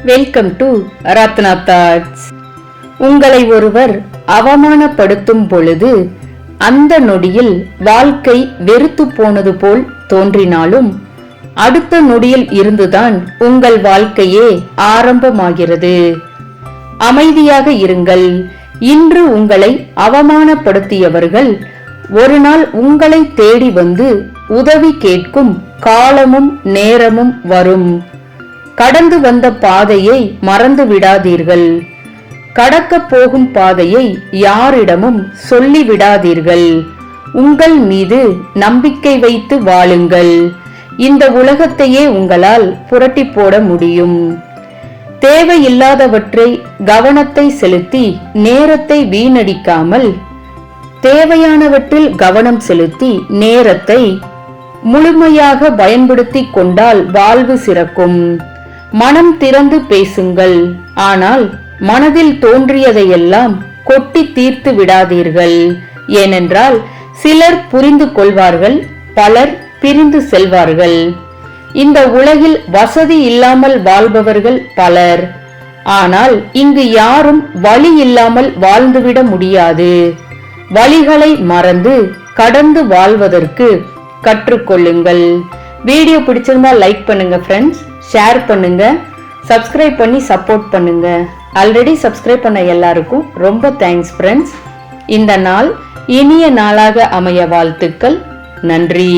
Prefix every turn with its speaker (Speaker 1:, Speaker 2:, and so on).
Speaker 1: Welcome to Ratna thoughts. உங்களை ஒருவர் அவமானப்படுத்தும் பொழுது அந்த நொடியில் வாழ்க்கை வெறுத்து போனது போல் தோன்றினாலும் அடுத்த நொடியில் இருந்துதான் உங்கள் வாழ்க்கையே ஆரம்பமாகிறது. அமைதியாக இருங்கள். இன்று உங்களை அவமானப்படுத்தியவர்கள் ஒரு நாள் உங்களை தேடி வந்து உதவி கேட்கும் காலமும் நேரமும் வரும். கடந்து வந்த பாதையை மறந்து விடாதீர்கள். கடக்க போகும் பாதையை யாரிடமும் சொல்லிவிடாதீர்கள். உங்கள் மீது நம்பிக்கை வைத்து வாழுங்கள். இந்த உலகத்தையே உங்களால் புரட்டி போட முடியும். தேவையில்லாதவற்றை கவனத்தை செலுத்தி நேரத்தை வீணடிக்காமல் தேவையானவற்றில் கவனம் செலுத்தி நேரத்தை முழுமையாக பயன்படுத்தி கொண்டால் வாழ்வு சிறக்கும். மனம் திறந்து பேசுங்கள். ஆனால் மனதில் தோன்றியதையெல்லாம் கொட்டி தீர்த்து விடாதீர்கள். ஏனென்றால் சிலர் புரிந்து கொள்வார்கள், பலர் பிரிந்து செல்வார்கள். இந்த உலகில் வசதி இல்லாமல் வாழ்பவர்கள் பலர். ஆனால் இங்கு யாரும் வழி இல்லாமல் வாழ்ந்துவிட முடியாது. வழிகளை மறந்து கடந்து வாழ்வதற்கு கற்றுக்கொள்ளுங்கள். வீடியோ பிடிச்சிருந்தா லைக் பண்ணுங்க ஃப்ரெண்ட்ஸ், ஷேர் பண்ணுங்க, சப்ஸ்கிரைப் பண்ணி சப்போர்ட் பண்ணுங்க. ஆல்ரெடி சப்ஸ்கிரைப் பண்ண எல்லாருக்கும் ரொம்ப தேங்க்ஸ் ஃப்ரெண்ட்ஸ். இந்த நாள் இனிய நாளாக அமைய வாழ்த்துக்கள். நன்றி.